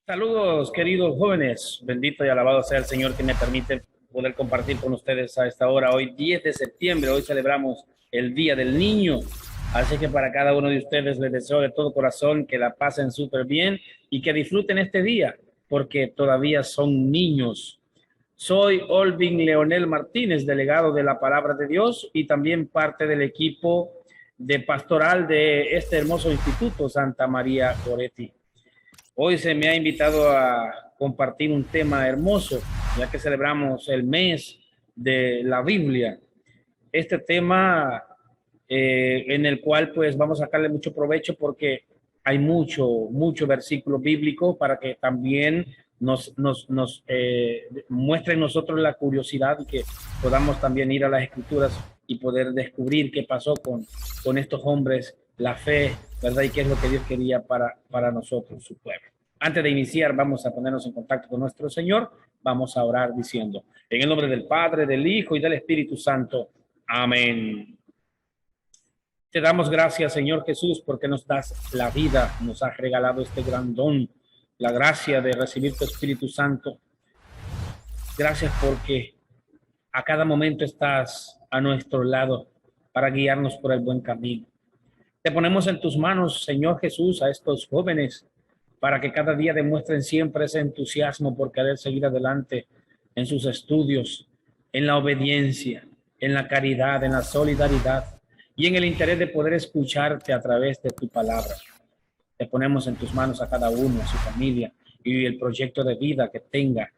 Saludos, queridos jóvenes. Bendito y alabado sea el Señor que me permite poder compartir con ustedes a esta hora. Hoy, 10 de septiembre, hoy celebramos el Día del Niño. Así que para cada uno de ustedes les deseo de todo corazón que la pasen súper bien y que disfruten este día, porque todavía son niños. Soy Olvin Leonel Martínez, delegado de la Palabra de Dios y también parte del equipo de pastoral de este hermoso instituto, Santa María Goretti. Hoy se me ha invitado a compartir un tema hermoso, ya que celebramos el mes de la Biblia. Este tema en el cual pues vamos a sacarle mucho provecho porque hay mucho versículo bíblico para que también nos muestren nosotros la curiosidad y que podamos también ir a las escrituras y poder descubrir qué pasó con estos hombres, la fe, ¿verdad? Y qué es lo que Dios quería para nosotros, su pueblo. Antes de iniciar, vamos a ponernos en contacto con nuestro Señor. Vamos a orar diciendo, en el nombre del Padre, del Hijo y del Espíritu Santo. Amén. Te damos gracias, Señor Jesús, porque nos das la vida, nos has regalado este gran don, la gracia de recibir tu Espíritu Santo. Gracias porque a cada momento estás a nuestro lado para guiarnos por el buen camino. Te ponemos en tus manos, Señor Jesús, a estos jóvenes para que cada día demuestren siempre ese entusiasmo por querer seguir adelante en sus estudios, en la obediencia, en la caridad, en la solidaridad y en el interés de poder escucharte a través de tu palabra. Te ponemos en tus manos a cada uno, a su familia y el proyecto de vida que tenga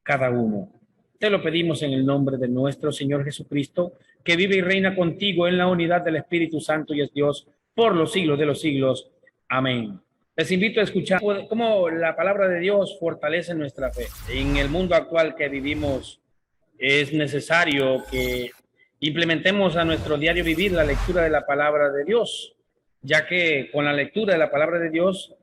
cada uno. Te lo pedimos en el nombre de nuestro Señor Jesucristo, que vive y reina contigo en la unidad del Espíritu Santo y es Dios por los siglos de los siglos. Amén. Les invito a escuchar cómo la palabra de Dios fortalece nuestra fe. En el mundo actual que vivimos es necesario que implementemos a nuestro diario vivir la lectura de la palabra de Dios, ya que con la lectura de la palabra de Dios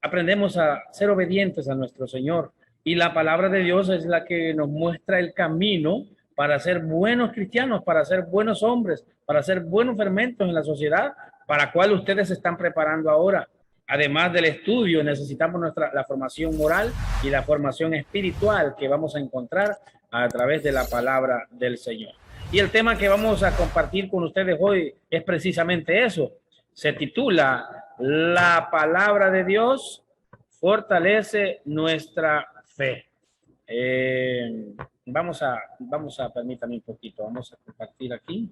aprendemos a ser obedientes a nuestro Señor. Y la palabra de Dios es la que nos muestra el camino para ser buenos cristianos, para ser buenos hombres, para ser buenos fermentos en la sociedad, para cual ustedes se están preparando ahora. Además del estudio, necesitamos la formación moral y la formación espiritual que vamos a encontrar a través de la palabra del Señor. Y el tema que vamos a compartir con ustedes hoy es precisamente eso. Se titula La palabra de Dios fortalece nuestra fe. Vamos a permítanme un poquito, vamos a compartir aquí.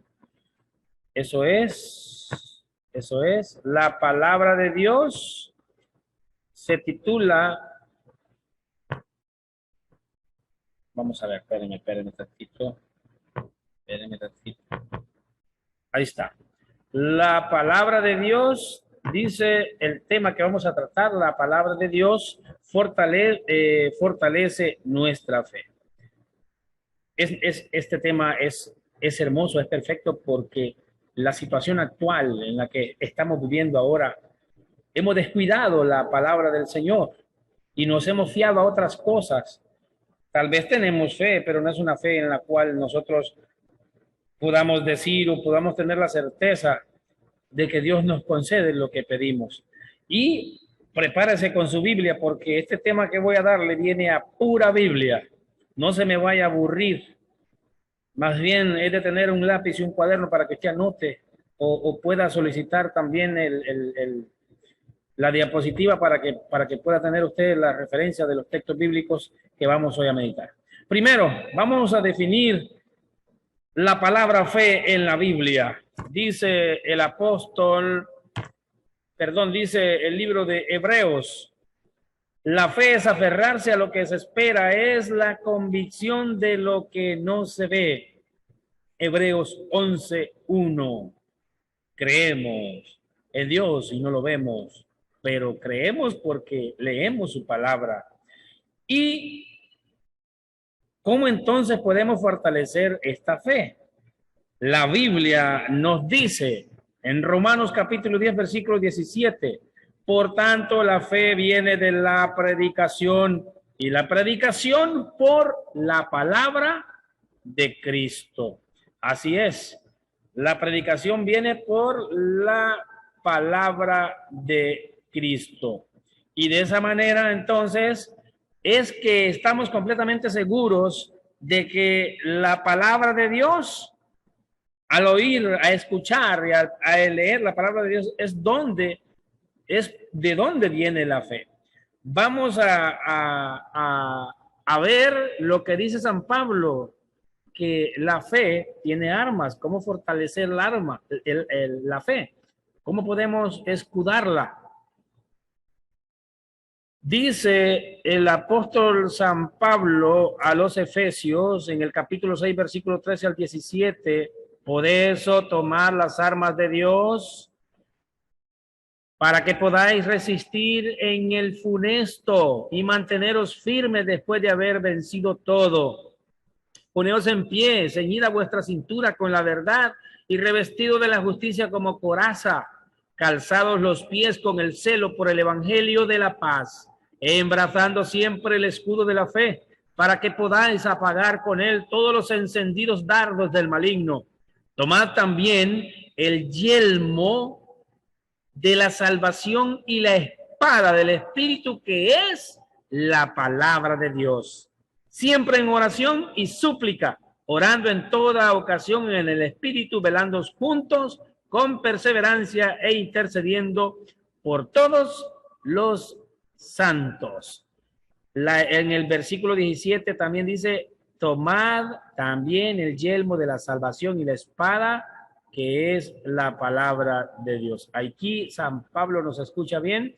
Eso es, la palabra de Dios se titula, vamos a ver, espérenme tantito. Ahí está. La palabra de Dios, dice el tema que vamos a tratar, la palabra de Dios fortalece nuestra fe. Este tema es hermoso, es perfecto porque la situación actual en la que estamos viviendo ahora, hemos descuidado la palabra del Señor y nos hemos fiado a otras cosas. Tal vez tenemos fe, pero no es una fe en la cual nosotros podamos decir o podamos tener la certeza de que Dios nos concede lo que pedimos. Y prepárese con su Biblia porque este tema que voy a darle viene a pura Biblia. No se me vaya a aburrir. Más bien es de tener un lápiz y un cuaderno para que usted anote o pueda solicitar también la diapositiva para que pueda tener usted la referencia de los textos bíblicos que vamos hoy a meditar. Primero, vamos a definir la palabra fe en la Biblia. Dice el apóstol, dice el libro de Hebreos, la fe es aferrarse a lo que se espera, es la convicción de lo que no se ve. Hebreos 11:1. Creemos en Dios y no lo vemos, pero creemos porque leemos su palabra. ¿Y cómo entonces podemos fortalecer esta fe? La Biblia nos dice en Romanos capítulo 10, versículo 17, por tanto la fe viene de la predicación y la predicación por la palabra de Cristo. Así es, la predicación viene por la palabra de Cristo. Y de esa manera, entonces, es que estamos completamente seguros de que la palabra de Dios, al oír, a escuchar y a leer la palabra de Dios, es de dónde viene la fe. Vamos a ver lo que dice San Pablo, que la fe tiene armas. ¿Cómo fortalecer el arma, la fe? ¿Cómo podemos escudarla? Dice el apóstol San Pablo a los Efesios en el capítulo 6, versículo 13 al 17, por eso tomar las armas de Dios para que podáis resistir en el funesto y manteneros firmes después de haber vencido todo. Poneos en pie, ceñida vuestra cintura con la verdad y revestido de la justicia como coraza, calzados los pies con el celo por el evangelio de la paz, embrazando siempre el escudo de la fe, para que podáis apagar con él todos los encendidos dardos del maligno. Tomad también el yelmo de la salvación y la espada del Espíritu, que es la palabra de Dios. Siempre en oración y súplica, orando en toda ocasión en el Espíritu, velando juntos con perseverancia e intercediendo por todos los santos. En el versículo 17 también dice, tomad también el yelmo de la salvación y la espada, que es la palabra de Dios. Aquí San Pablo nos escucha bien,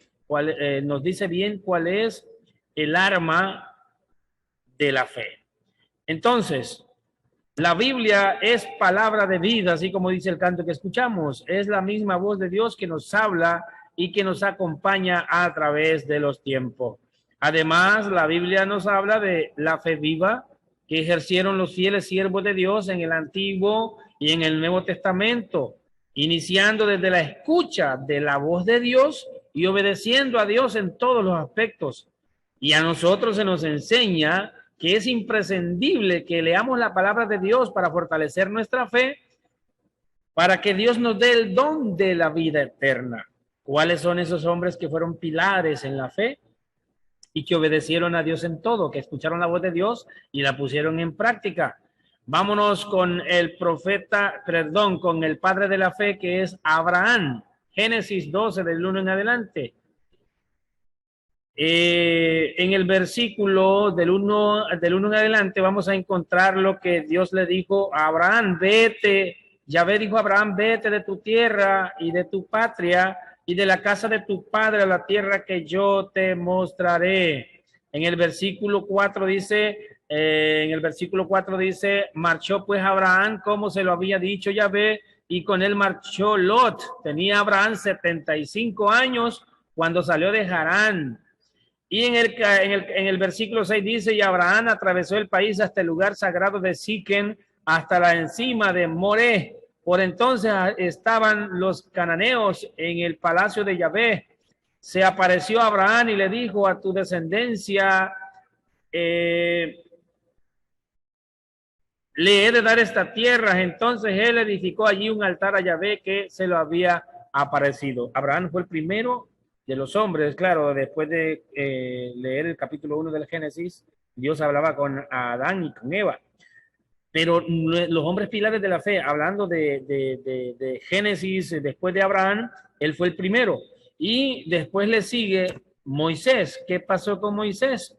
nos dice bien cuál es el arma de la fe. Entonces, la Biblia es palabra de vida, así como dice el canto que escuchamos. Es la misma voz de Dios que nos habla y que nos acompaña a través de los tiempos. Además, la Biblia nos habla de la fe viva que ejercieron los fieles siervos de Dios en el Antiguo y en el Nuevo Testamento, iniciando desde la escucha de la voz de Dios y obedeciendo a Dios en todos los aspectos. Y a nosotros se nos enseña que es imprescindible que leamos la palabra de Dios para fortalecer nuestra fe, para que Dios nos dé el don de la vida eterna. ¿Cuáles son esos hombres que fueron pilares en la fe y que obedecieron a Dios en todo, que escucharon la voz de Dios y la pusieron en práctica? Vámonos con el profeta, perdón, con el padre de la fe, que es Abraham. Génesis 12, del 1 en adelante. En el versículo del 1 en adelante vamos a encontrar lo que Dios le dijo a Abraham: vete, Yahvé dijo a Abraham, vete de tu tierra y de tu patria y de la casa de tu padre a la tierra que yo te mostraré. En el versículo 4 dice, marchó pues Abraham como se lo había dicho Yahvé, y con él marchó Lot. Tenía Abraham 75 años cuando salió de Harán. Y en el versículo 6 dice, y Abraham atravesó el país hasta el lugar sagrado de Siquem, hasta la encima de Moré. Por entonces estaban los cananeos en el palacio de Yahvé. Se apareció a Abraham y le dijo, a tu descendencia le he de dar esta tierra. Entonces él edificó allí un altar a Yahvé que se lo había aparecido. Abraham fue el primero de los hombres, claro. Después de leer el capítulo 1 del Génesis, Dios hablaba con Adán y con Eva. Pero los hombres pilares de la fe, hablando de Génesis, después de Abraham, él fue el primero. Y después le sigue Moisés. ¿Qué pasó con Moisés?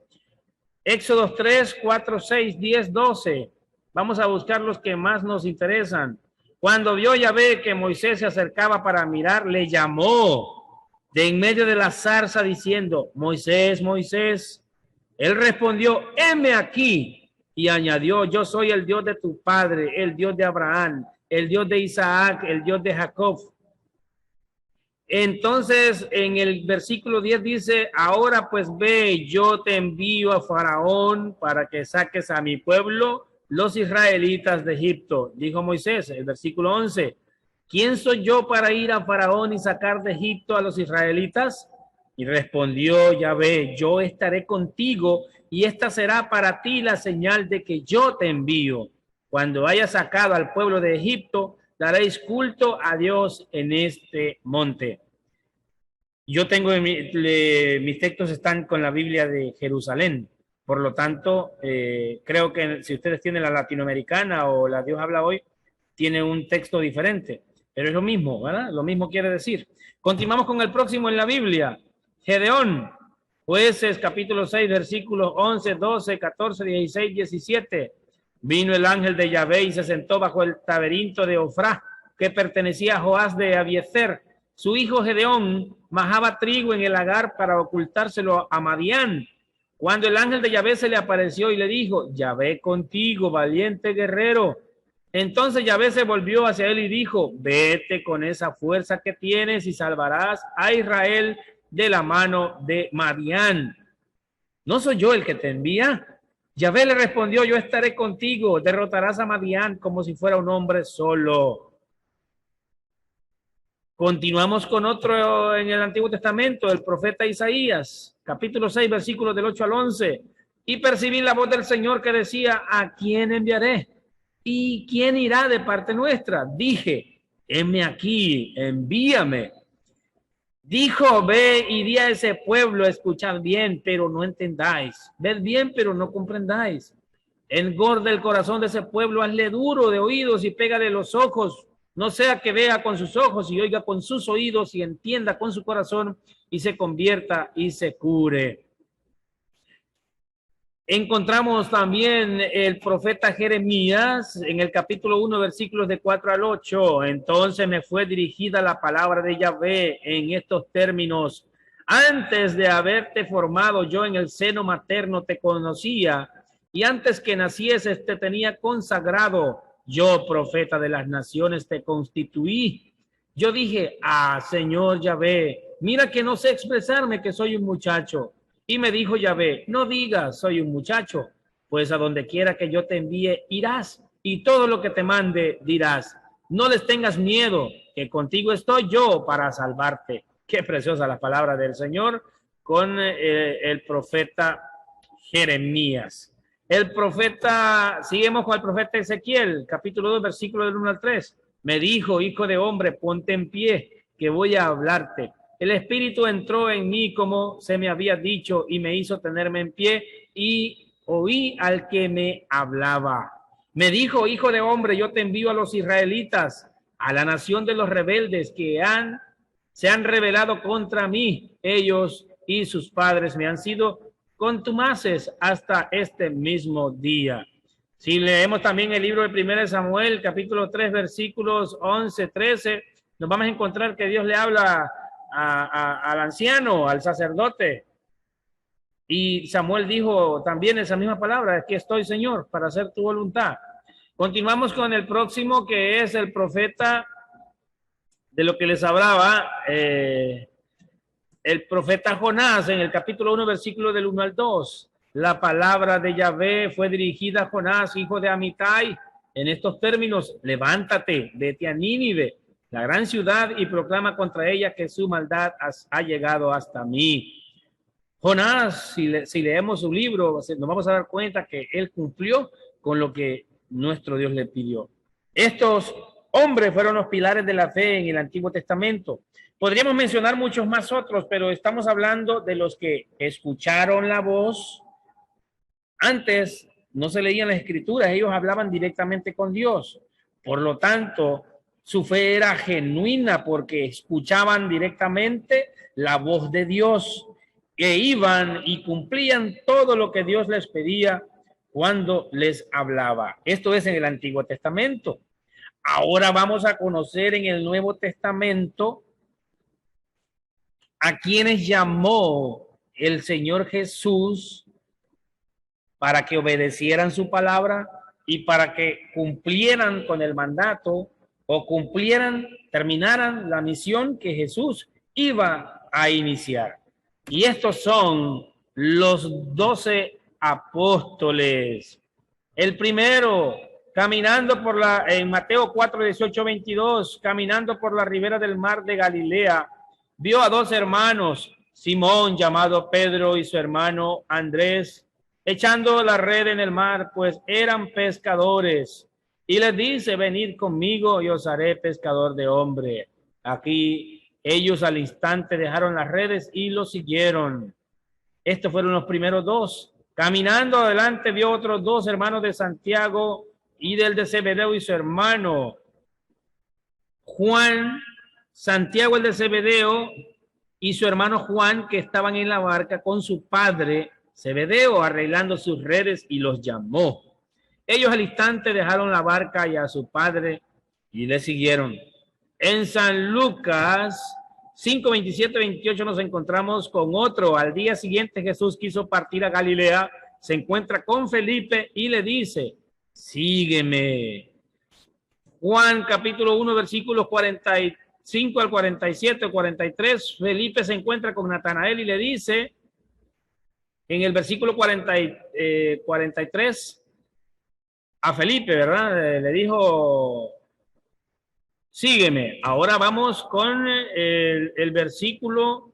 Éxodos 3, 4, 6, 10, 12. Vamos a buscar los que más nos interesan. Cuando vio Yahvé que Moisés se acercaba para mirar, le llamó de en medio de la zarza diciendo, Moisés, Moisés. Él respondió, heme aquí. Y añadió, yo soy el Dios de tu padre, el Dios de Abraham, el Dios de Isaac, el Dios de Jacob. Entonces en el versículo 10 dice, ahora pues ve, yo te envío a Faraón para que saques a mi pueblo, los israelitas de Egipto. Dijo Moisés, el versículo 11, ¿quién soy yo para ir a Faraón y sacar de Egipto a los israelitas? Y respondió Yahvé, yo estaré contigo y esta será para ti la señal de que yo te envío. Cuando haya sacado al pueblo de Egipto, daréis culto a Dios en este monte. Yo tengo mis textos están con la Biblia de Jerusalén. Por lo tanto, creo que si ustedes tienen la latinoamericana o la Dios habla hoy, tiene un texto diferente. Pero es lo mismo, ¿verdad? Lo mismo quiere decir. Continuamos con el próximo en la Biblia. Gedeón, Jueces, capítulo 6, versículos 11, 12, 14, 16, 17. Vino el ángel de Yahvé y se sentó bajo el tabernáculo de Ofrá, que pertenecía a Joás de Abiezer. Su hijo Gedeón majaba trigo en el lagar para ocultárselo a Madián. Cuando el ángel de Yahvé se le apareció y le dijo, Yahvé contigo, valiente guerrero. Entonces Yahvé se volvió hacia él y dijo, vete con esa fuerza que tienes y salvarás a Israel de la mano de Madián. ¿No soy yo el que te envía? Yahvé le respondió, yo estaré contigo, derrotarás a Madián como si fuera un hombre solo. Continuamos con otro en el Antiguo Testamento, el profeta Isaías, capítulo 6, versículos del 8 al 11. Y percibí la voz del Señor que decía, ¿a quién enviaré? ¿Y quién irá de parte nuestra? Dije, heme aquí, envíame. Dijo, ve y di a ese pueblo, escuchad bien, pero no entendáis. Ved bien, pero no comprendáis. Engorda el corazón de ese pueblo, hazle duro de oídos y pégale los ojos. No sea que vea con sus ojos y oiga con sus oídos y entienda con su corazón y se convierta y se cure. Encontramos también el profeta Jeremías en el capítulo 1, versículos de 4 al 8. Entonces me fue dirigida la palabra de Yahvé en estos términos. Antes de haberte formado yo en el seno materno te conocía y antes que nacieses te tenía consagrado. Yo, profeta de las naciones, te constituí. Yo dije, Señor Yahvé, mira que no sé expresarme, que soy un muchacho. Y me dijo Yahvé, no digas, soy un muchacho, pues a donde quiera que yo te envíe, irás, y todo lo que te mande dirás. No les tengas miedo, que contigo estoy yo para salvarte. Qué preciosa la palabra del Señor con el profeta Jeremías. El profeta, seguimos con el profeta Ezequiel, capítulo 2, versículo del 1 al 3. Me dijo, hijo de hombre, ponte en pie, que voy a hablarte. El Espíritu entró en mí como se me había dicho y me hizo tenerme en pie y oí al que me hablaba. Me dijo, hijo de hombre, yo te envío a los israelitas, a la nación de los rebeldes que se han rebelado contra mí. Ellos y sus padres me han sido contumaces hasta este mismo día. Si leemos también el libro de 1 Samuel, capítulo 3, versículos 11, 13, nos vamos a encontrar que Dios le habla al anciano, al sacerdote. Y Samuel dijo también esa misma palabra, aquí estoy, Señor, para hacer tu voluntad. Continuamos con el próximo, que es el profeta de lo que les hablaba, el profeta Jonás, en el capítulo 1, versículo del 1 al 2. La palabra de Yahvé fue dirigida a Jonás, hijo de Amitai, en estos términos: levántate, vete a Nínive, la gran ciudad, y proclama contra ella que su maldad ha llegado hasta mí. Jonás, si leemos su libro, nos vamos a dar cuenta que él cumplió con lo que nuestro Dios le pidió. Estos hombres fueron los pilares de la fe en el Antiguo Testamento. Podríamos mencionar muchos más otros, pero estamos hablando de los que escucharon la voz. Antes no se leían las escrituras, ellos hablaban directamente con Dios. Por lo tanto, su fe era genuina porque escuchaban directamente la voz de Dios, que iban y cumplían todo lo que Dios les pedía cuando les hablaba. Esto es en el Antiguo Testamento. Ahora vamos a conocer en el Nuevo Testamento a quienes llamó el Señor Jesús para que obedecieran su palabra y para que cumplieran con el mandato o terminaran la misión que Jesús iba a iniciar. Y estos son los 12 apóstoles. El primero, caminando en Mateo 4, 18, 22, caminando por la ribera del mar de Galilea, vio a dos hermanos, Simón, llamado Pedro, y su hermano Andrés, echando la red en el mar, pues eran pescadores. Y les dice, venid conmigo y os haré pescador de hombre. Aquí Ellos al instante dejaron las redes y lo siguieron. Estos fueron los primeros dos. Caminando adelante vio otros dos hermanos de Santiago y del de Zebedeo y su hermano Juan, Santiago el de Zebedeo y su hermano Juan, que estaban en la barca con su padre Zebedeo arreglando sus redes, y los llamó. Ellos al instante dejaron la barca y a su padre y le siguieron. En San Lucas 5, 27, 28 nos encontramos con otro. Al día siguiente Jesús quiso partir a Galilea, se encuentra con Felipe y le dice, sígueme. Juan capítulo 1 versículos 45 al 47, 43, Felipe se encuentra con Natanael y le dice, en el versículo 43, a Felipe, ¿verdad? Le dijo, sígueme. Ahora vamos con el versículo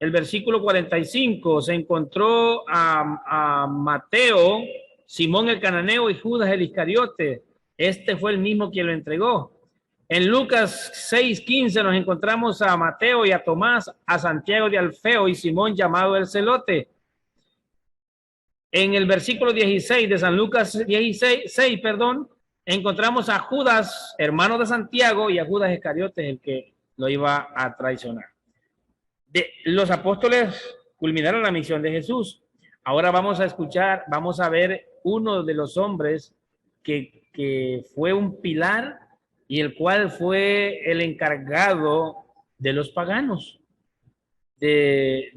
45. Se encontró a Mateo, Simón el cananeo y Judas el Iscariote. Este fue el mismo quien lo entregó. En Lucas 6:15 nos encontramos a Mateo y a Tomás, a Santiago de Alfeo y Simón llamado el Celote. En el versículo 16 de San Lucas 16, encontramos a Judas, hermano de Santiago, y a Judas Iscariote, el que lo iba a traicionar. Los apóstoles culminaron la misión de Jesús. Ahora vamos a ver uno de los hombres que fue un pilar y el cual fue el encargado de los paganos, de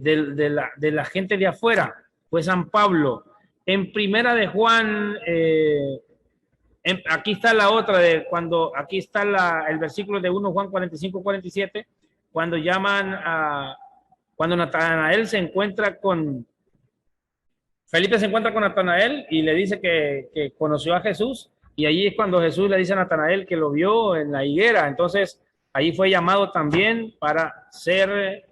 la gente de afuera, fue San Pablo. En primera de Juan, aquí está la otra, aquí está el versículo de 1 Juan 45-47, cuando cuando Natanael Felipe se encuentra con Natanael y le dice que conoció a Jesús, y allí es cuando Jesús le dice a Natanael que lo vio en la higuera. Entonces, allí fue llamado también para ser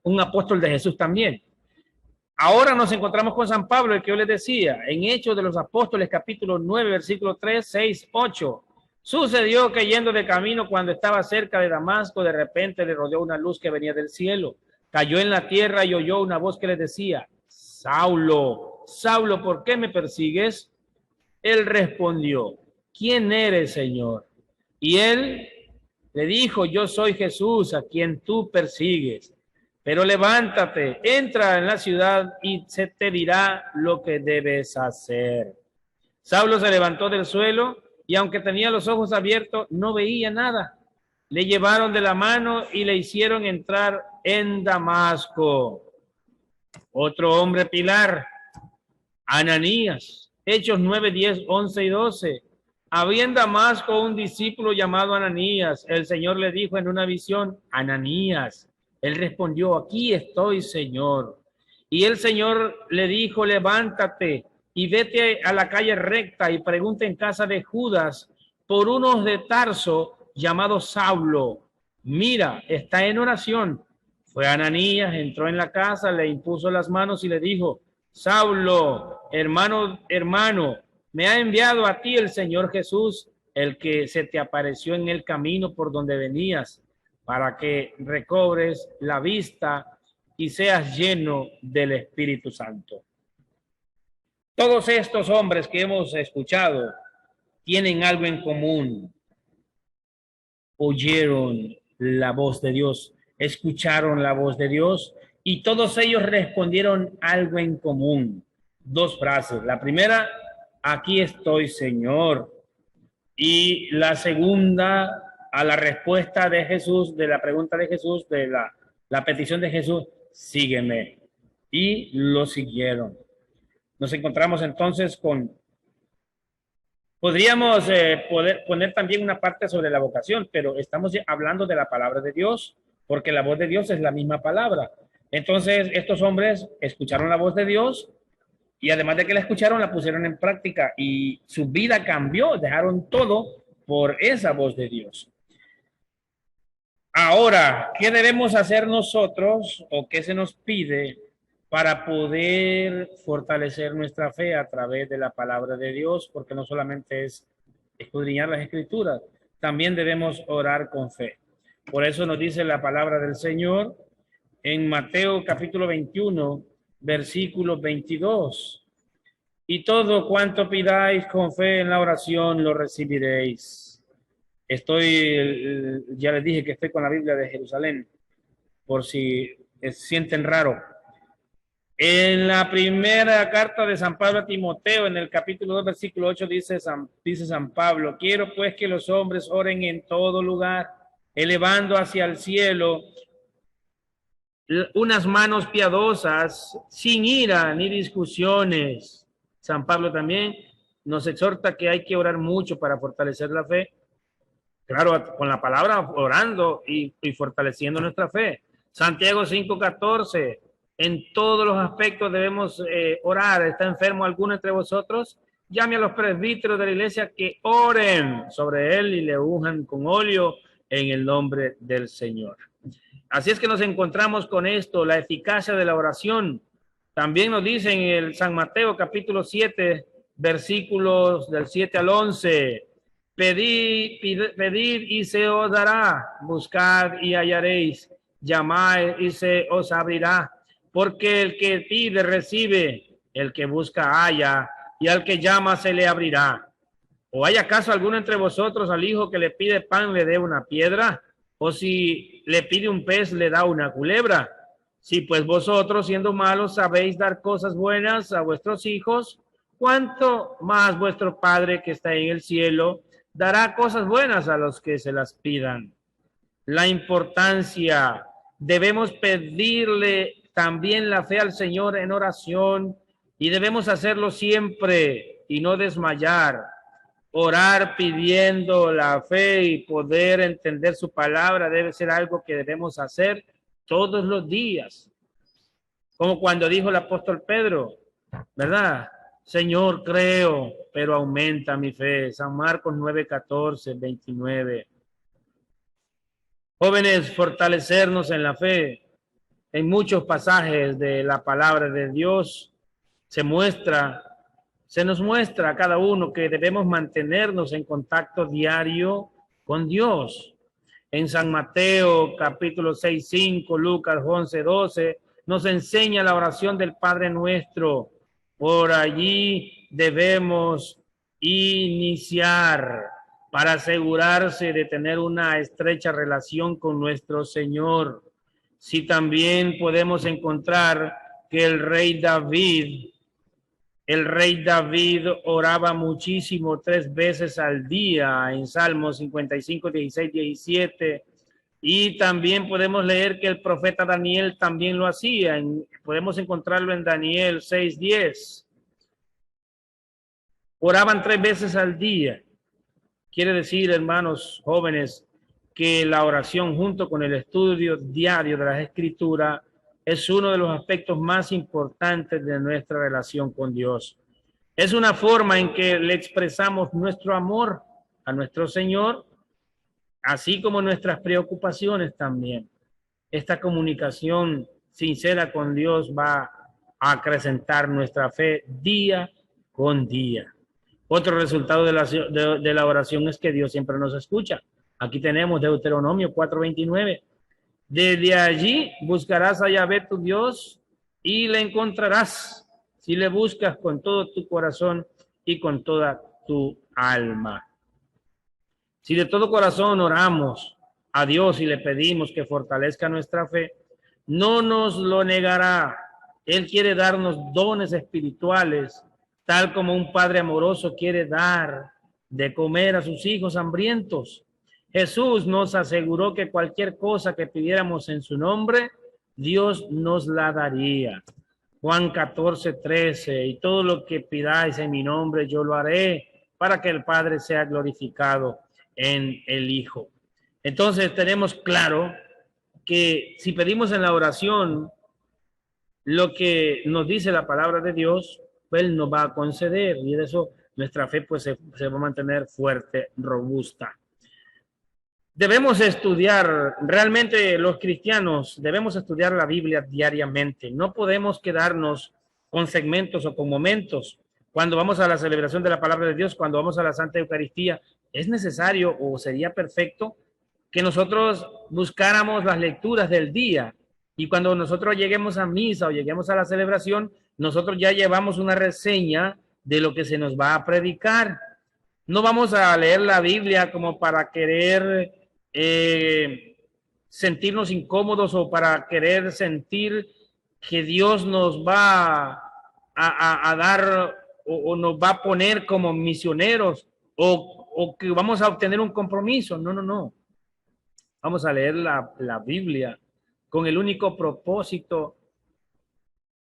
un apóstol de Jesús también. Ahora nos encontramos con San Pablo, el que yo les decía, en Hechos de los Apóstoles, capítulo 9, versículo 3, 6, 8. Sucedió que yendo de camino, cuando estaba cerca de Damasco, de repente le rodeó una luz que venía del cielo. Cayó en la tierra y oyó una voz que le decía, Saulo, Saulo, ¿por qué me persigues? Él respondió, ¿quién eres, Señor? Y él le dijo, yo soy Jesús, a quien tú persigues. Pero levántate, entra en la ciudad y se te dirá lo que debes hacer. Saulo se levantó del suelo y aunque tenía los ojos abiertos, no veía nada. Le llevaron de la mano y le hicieron entrar en Damasco. Otro hombre pilar, Ananías. Hechos 9, 10, 11 y 12. Había en Damasco un discípulo llamado Ananías. El Señor le dijo en una visión, Ananías. Él respondió, aquí estoy, Señor. Y el Señor le dijo, levántate y vete a la calle recta y pregunta en casa de Judas por unos de Tarso llamado Saulo. Mira, está en oración. Fue Ananías, entró en la casa, le impuso las manos y le dijo, Saulo, hermano, me ha enviado a ti el Señor Jesús, el que se te apareció en el camino por donde venías, para que recobres la vista y seas lleno del Espíritu Santo. Todos estos hombres que hemos escuchado tienen algo en común. Oyeron la voz de Dios, escucharon la voz de Dios y todos ellos respondieron algo en común. Dos frases. La primera, aquí estoy, Señor. Y la segunda, a la respuesta de Jesús, de la pregunta de Jesús, de la petición de Jesús, sígueme. Y lo siguieron. Nos encontramos entonces podríamos poner también una parte sobre la vocación, pero estamos hablando de la palabra de Dios, porque la voz de Dios es la misma palabra. Entonces, estos hombres escucharon la voz de Dios y además de que la escucharon, la pusieron en práctica y su vida cambió, dejaron todo por esa voz de Dios. Ahora, ¿qué debemos hacer nosotros o qué se nos pide para poder fortalecer nuestra fe a través de la palabra de Dios? Porque no solamente es escudriñar las escrituras, también debemos orar con fe. Por eso nos dice la palabra del Señor en Mateo capítulo 21, versículo 22. Y todo cuanto pidáis con fe en la oración lo recibiréis. Ya les dije que estoy con la Biblia de Jerusalén, por si sienten raro. En la primera carta de San Pablo a Timoteo, en el capítulo 2, versículo 8, dice San Pablo: quiero pues que los hombres oren en todo lugar, elevando hacia el cielo unas manos piadosas, sin ira ni discusiones. San Pablo también nos exhorta que hay que orar mucho para fortalecer la fe. Claro, con la palabra, orando y fortaleciendo nuestra fe. Santiago 5:14, en todos los aspectos debemos orar. ¿Está enfermo alguno entre vosotros? Llame a los presbíteros de la iglesia que oren sobre él y le unjan con óleo en el nombre del Señor. Así es que nos encontramos con esto, la eficacia de la oración. También nos dice en el San Mateo capítulo 7, versículos del 7 al 11, pedid y se os dará, buscad y hallaréis, llamad y se os abrirá, porque el que pide recibe, el que busca halla, y al que llama se le abrirá. ¿O hay acaso alguno entre vosotros al hijo que le pide pan le dé una piedra? ¿O si le pide un pez le da una culebra? Si pues vosotros, siendo malos, sabéis dar cosas buenas a vuestros hijos, ¿cuánto más vuestro Padre que está en el cielo dará cosas buenas a los que se las pidan? La importancia, debemos pedirle también la fe al Señor en oración y debemos hacerlo siempre y no desmayar. Orar pidiendo la fe y poder entender su palabra debe ser algo que debemos hacer todos los días. Como cuando dijo el apóstol Pedro, ¿verdad? Señor, creo, pero aumenta mi fe. San Marcos 9:14, 29. Jóvenes, fortalecernos en la fe. En muchos pasajes de la palabra de Dios se nos muestra a cada uno que debemos mantenernos en contacto diario con Dios. En San Mateo capítulo 6:5, Lucas 11:12, nos enseña la oración del Padre Nuestro. Por allí debemos iniciar para asegurarse de tener una estrecha relación con nuestro Señor. Si también podemos encontrar que el rey David oraba muchísimo, 3 veces al día, en Salmos 55, 16, 17. Y también podemos leer que el profeta Daniel también lo hacía. Podemos encontrarlo en Daniel 6, 10. Oraban 3 veces al día. Quiere decir, hermanos jóvenes, que la oración junto con el estudio diario de las Escrituras es uno de los aspectos más importantes de nuestra relación con Dios. Es una forma en que le expresamos nuestro amor a nuestro Señor, así como nuestras preocupaciones también. Esta comunicación sincera con Dios va a acrecentar nuestra fe día con día. Otro resultado de la oración es que Dios siempre nos escucha. Aquí tenemos Deuteronomio 4:29. Desde allí buscarás a Yahvé tu Dios y le encontrarás si le buscas con todo tu corazón y con toda tu alma. Si de todo corazón oramos a Dios y le pedimos que fortalezca nuestra fe, no nos lo negará. Él quiere darnos dones espirituales, tal como un padre amoroso quiere dar de comer a sus hijos hambrientos. Jesús nos aseguró que cualquier cosa que pidiéramos en su nombre, Dios nos la daría. Juan 14:13, y todo lo que pidáis en mi nombre, yo lo haré para que el Padre sea glorificado en el Hijo. Entonces tenemos claro que si pedimos en la oración lo que nos dice la palabra de Dios, pues Él nos va a conceder, y de eso nuestra fe pues se va a mantener fuerte, robusta. Debemos estudiar, realmente los cristianos debemos estudiar la Biblia diariamente. No podemos quedarnos con segmentos o con momentos. cuando vamos a la celebración de la palabra de Dios, cuando vamos a la Santa Eucaristía, es necesario o sería perfecto que nosotros buscáramos las lecturas del día y cuando nosotros lleguemos a misa o lleguemos a la celebración, nosotros ya llevamos una reseña de lo que se nos va a predicar. No vamos a leer la Biblia como para querer sentirnos incómodos o para querer sentir que Dios nos va a dar o nos va a poner como misioneros o que vamos a obtener un compromiso. No, no, no. Vamos a leer la Biblia con el único propósito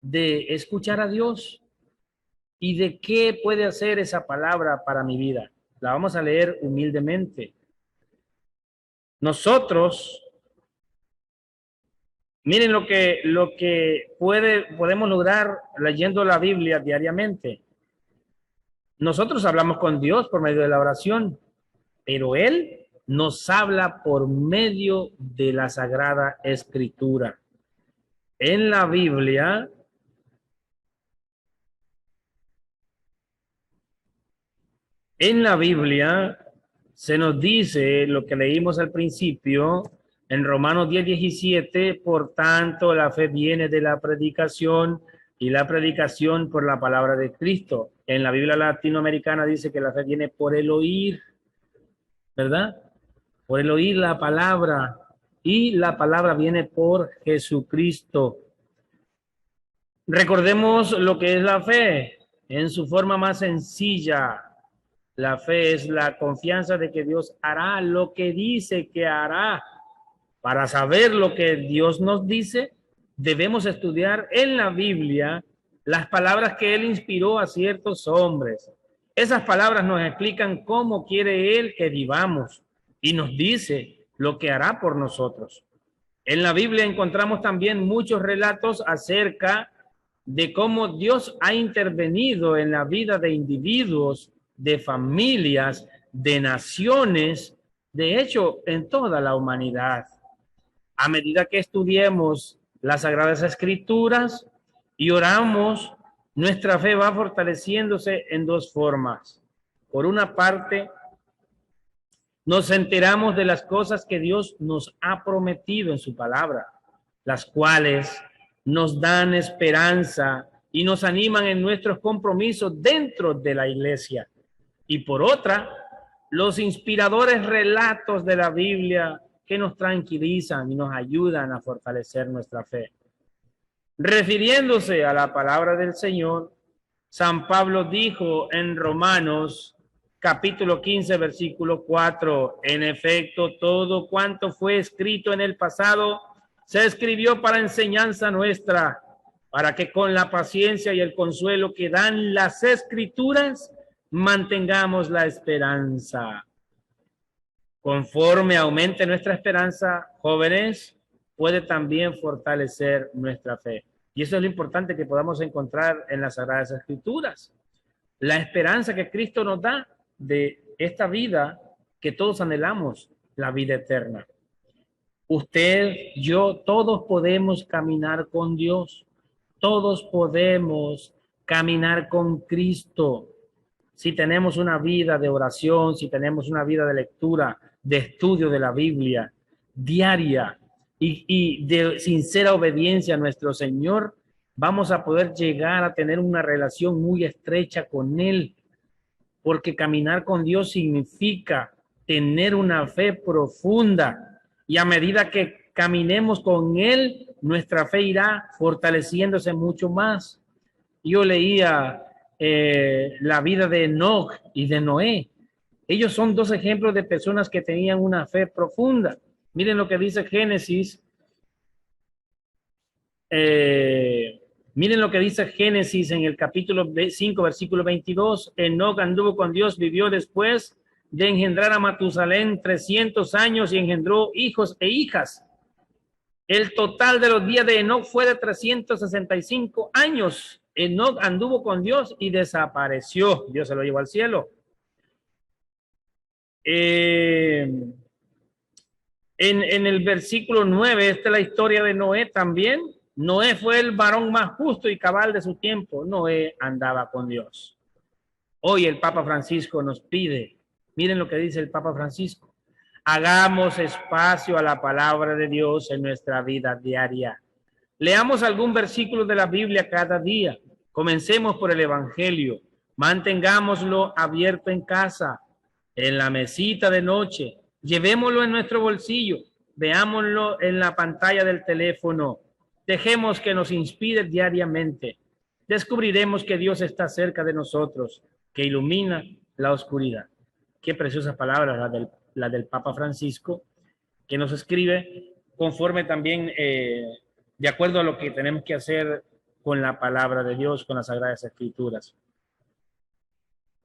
de escuchar a Dios y de qué puede hacer esa palabra para mi vida. La vamos a leer humildemente. Nosotros, miren lo que podemos lograr leyendo la Biblia diariamente. Nosotros hablamos con Dios por medio de la oración, pero Él nos habla por medio de la Sagrada Escritura. En la Biblia, se nos dice lo que leímos al principio en Romanos 10:17, por tanto la fe viene de la predicación y la predicación por la palabra de Cristo. En la Biblia latinoamericana dice que la fe viene por el oír, ¿verdad? Por el oír la palabra, y la palabra viene por Jesucristo. Recordemos lo que es la fe en su forma más sencilla. La fe es la confianza de que Dios hará lo que dice que hará. Para saber lo que Dios nos dice, debemos estudiar en la Biblia las palabras que Él inspiró a ciertos hombres. Esas palabras nos explican cómo quiere Él que vivamos y nos dice lo que hará por nosotros. En la Biblia encontramos también muchos relatos acerca de cómo Dios ha intervenido en la vida de individuos, de familias, de naciones, de hecho, en toda la humanidad. A medida que estudiemos las Sagradas Escrituras y oramos, nuestra fe va fortaleciéndose en dos formas. Por una parte, nos enteramos de las cosas que Dios nos ha prometido en su palabra, las cuales nos dan esperanza y nos animan en nuestros compromisos dentro de la iglesia. Y por otra, los inspiradores relatos de la Biblia que nos tranquilizan y nos ayudan a fortalecer nuestra fe. Refiriéndose a la palabra del Señor, San Pablo dijo en Romanos capítulo 15, versículo 4, en efecto, todo cuanto fue escrito en el pasado se escribió para enseñanza nuestra, para que con la paciencia y el consuelo que dan las Escrituras mantengamos la esperanza. Conforme aumente nuestra esperanza, jóvenes, puede también fortalecer nuestra fe. Y eso es lo importante que podamos encontrar en las Sagradas Escrituras. La esperanza que Cristo nos da de esta vida que todos anhelamos, la vida eterna. Usted, yo, todos podemos caminar con Dios. Todos podemos caminar con Cristo. Si tenemos una vida de oración, si tenemos una vida de lectura, de estudio de la Biblia diaria y de sincera obediencia a nuestro Señor, vamos a poder llegar a tener una relación muy estrecha con Él, porque caminar con Dios significa tener una fe profunda, y a medida que caminemos con Él, nuestra fe irá fortaleciéndose mucho más. Yo leía la vida de Enoch y de Noé. Ellos son dos ejemplos de personas que tenían una fe profunda. Miren lo que dice Génesis. Miren lo que dice Génesis en el capítulo 5, versículo 22. Enoch anduvo con Dios, vivió después de engendrar a Matusalén 300 años y engendró hijos e hijas. El total de los días de Enoch fue de 365 años. Enoch anduvo con Dios y desapareció. Dios se lo llevó al cielo. En el versículo 9, esta es la historia de Noé también. Noé fue el varón más justo y cabal de su tiempo. Noé andaba con Dios. Hoy el Papa Francisco nos pide, miren lo que dice el Papa Francisco, hagamos espacio a la palabra de Dios en nuestra vida diaria. Leamos algún versículo de la Biblia cada día. Comencemos por el Evangelio. Mantengámoslo abierto en casa, en la mesita de noche. Llevémoslo en nuestro bolsillo. Veámoslo en la pantalla del teléfono. Dejemos que nos inspire diariamente. Descubriremos que Dios está cerca de nosotros, que ilumina la oscuridad. Qué preciosas palabras la del Papa Francisco, que nos escribe conforme también de acuerdo a lo que tenemos que hacer con la palabra de Dios, con las Sagradas Escrituras.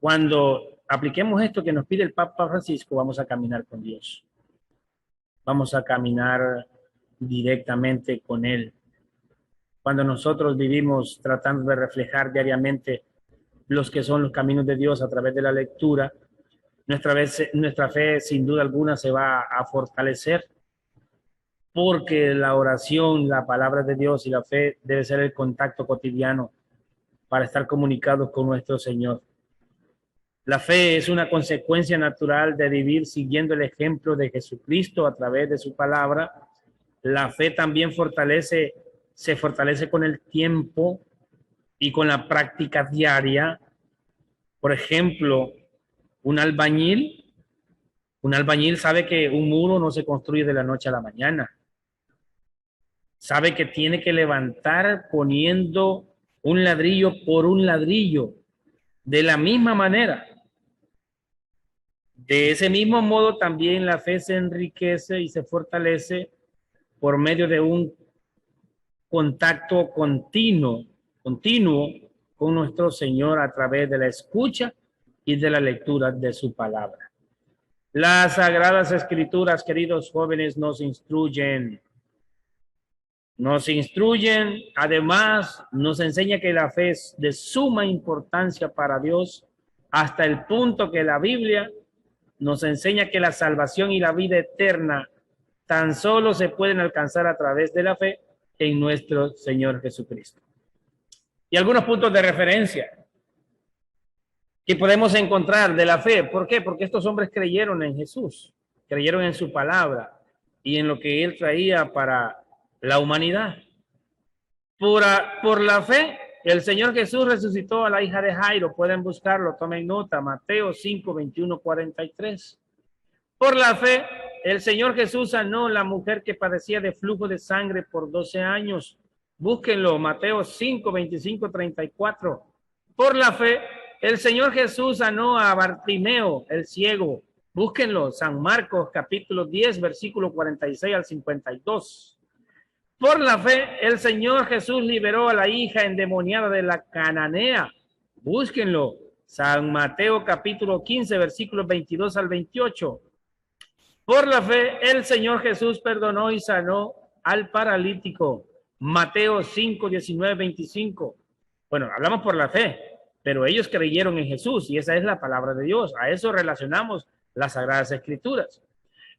Cuando apliquemos esto que nos pide el Papa Francisco, vamos a caminar con Dios. Vamos a caminar directamente con Él. Cuando nosotros vivimos tratando de reflejar diariamente los que son los caminos de Dios a través de la lectura, nuestra fe sin duda alguna se va a fortalecer, porque la oración, la palabra de Dios y la fe debe ser el contacto cotidiano para estar comunicados con nuestro Señor. La fe es una consecuencia natural de vivir siguiendo el ejemplo de Jesucristo a través de su palabra. La fe también se fortalece con el tiempo y con la práctica diaria. Por ejemplo, un albañil sabe que un muro no se construye de la noche a la mañana. Sabe que tiene que levantar poniendo un ladrillo por un ladrillo. De la misma manera, de ese mismo modo también la fe se enriquece y se fortalece por medio de un contacto continuo con nuestro Señor a través de la escucha y de la lectura de su palabra. Las Sagradas Escrituras, queridos jóvenes, nos instruyen, además nos enseña que la fe es de suma importancia para Dios, hasta el punto que la Biblia nos enseña que la salvación y la vida eterna tan solo se pueden alcanzar a través de la fe en nuestro Señor Jesucristo. Y algunos puntos de referencia que podemos encontrar de la fe. ¿Por qué? Porque estos hombres creyeron en Jesús, creyeron en su palabra y en lo que Él traía para la humanidad. Por la fe, el Señor Jesús resucitó a la hija de Jairo. Pueden buscarlo, tomen nota, Mateo 5, 21, 43. Por la fe, el Señor Jesús sanó a la mujer que padecía de flujo de sangre por 12 años. Búsquenlo, Mateo 5, 25, 34. Por la fe, el Señor Jesús sanó a Bartimeo, el ciego. Búsquenlo, San Marcos capítulo 10, versículo 46 al 52. Por la fe, el Señor Jesús liberó a la hija endemoniada de la cananea. Búsquenlo, San Mateo capítulo 15, versículos 22 al 28. Por la fe, el Señor Jesús perdonó y sanó al paralítico. Mateo 5, 19, 25. Bueno, hablamos por la fe, pero ellos creyeron en Jesús y esa es la palabra de Dios. A eso relacionamos las Sagradas Escrituras.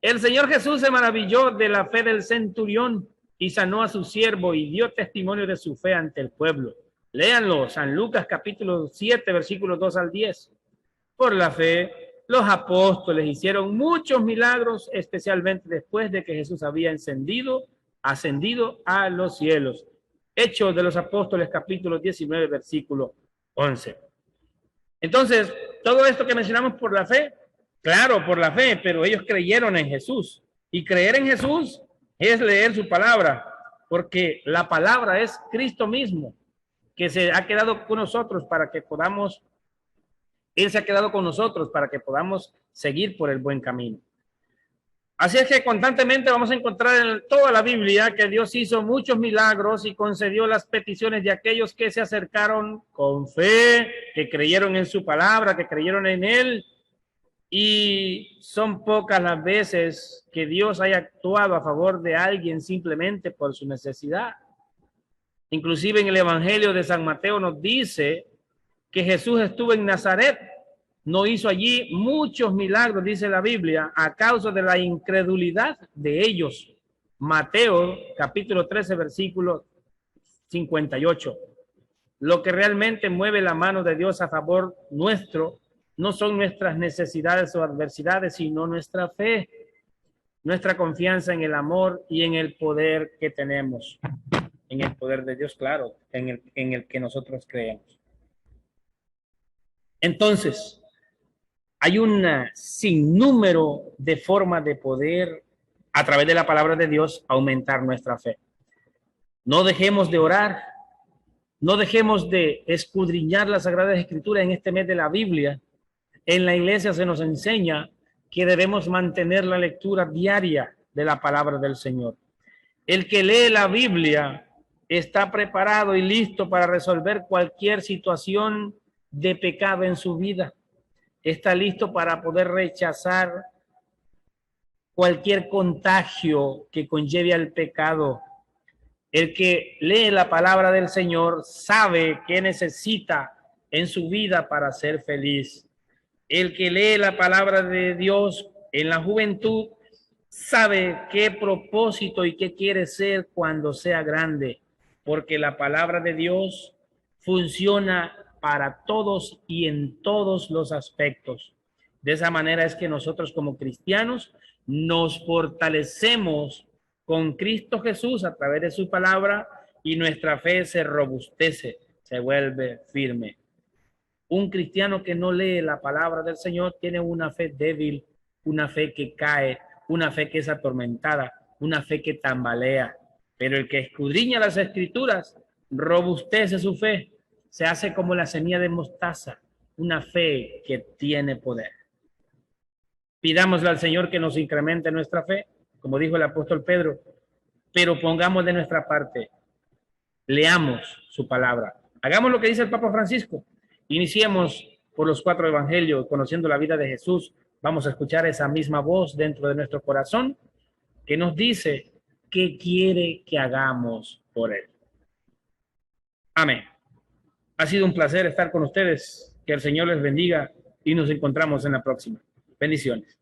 El Señor Jesús se maravilló de la fe del centurión y sanó a su siervo y dio testimonio de su fe ante el pueblo. Léanlo, San Lucas capítulo 7, versículos 2 al 10. Por la fe, los apóstoles hicieron muchos milagros, especialmente después de que Jesús había ascendido a los cielos. Hechos de los Apóstoles capítulo 19, versículo 11. Entonces, todo esto que mencionamos por la fe, claro, por la fe, pero ellos creyeron en Jesús. Y creer en Jesús es leer su palabra, porque la palabra es Cristo mismo, que se ha quedado con nosotros para que podamos, Él se ha quedado con nosotros para que podamos seguir por el buen camino. Así es que constantemente vamos a encontrar en toda la Biblia que Dios hizo muchos milagros y concedió las peticiones de aquellos que se acercaron con fe, que creyeron en su palabra, que creyeron en Él. Y son pocas las veces que Dios haya actuado a favor de alguien simplemente por su necesidad. Inclusive en el Evangelio de San Mateo nos dice que Jesús estuvo en Nazaret. No hizo allí muchos milagros, dice la Biblia, a causa de la incredulidad de ellos. Mateo, capítulo 13, versículo 58. Lo que realmente mueve la mano de Dios a favor nuestro no son nuestras necesidades o adversidades, sino nuestra fe, nuestra confianza en el amor y en el poder que tenemos, en el poder de Dios, claro, en el que nosotros creemos. Entonces, hay un sinnúmero de formas de poder, a través de la palabra de Dios, aumentar nuestra fe. No dejemos de orar, no dejemos de escudriñar las Sagradas Escrituras en este mes de la Biblia. En la iglesia se nos enseña que debemos mantener la lectura diaria de la palabra del Señor. El que lee la Biblia está preparado y listo para resolver cualquier situación de pecado en su vida. Está listo para poder rechazar cualquier contagio que conlleve al pecado. El que lee la palabra del Señor sabe qué necesita en su vida para ser feliz. El que lee la palabra de Dios en la juventud sabe qué propósito y qué quiere ser cuando sea grande, porque la palabra de Dios funciona para todos y en todos los aspectos. De esa manera es que nosotros como cristianos nos fortalecemos con Cristo Jesús a través de su palabra y nuestra fe se robustece, se vuelve firme. Un cristiano que no lee la palabra del Señor tiene una fe débil, una fe que cae, una fe que es atormentada, una fe que tambalea. Pero el que escudriña las Escrituras robustece su fe, se hace como la semilla de mostaza, una fe que tiene poder. Pidámosle al Señor que nos incremente nuestra fe, como dijo el apóstol Pedro, pero pongamos de nuestra parte, leamos su palabra. Hagamos lo que dice el Papa Francisco. Iniciemos por los 4 evangelios, conociendo la vida de Jesús. Vamos a escuchar esa misma voz dentro de nuestro corazón que nos dice qué quiere que hagamos por él. Amén. Ha sido un placer estar con ustedes. Que el Señor les bendiga y nos encontramos en la próxima. Bendiciones.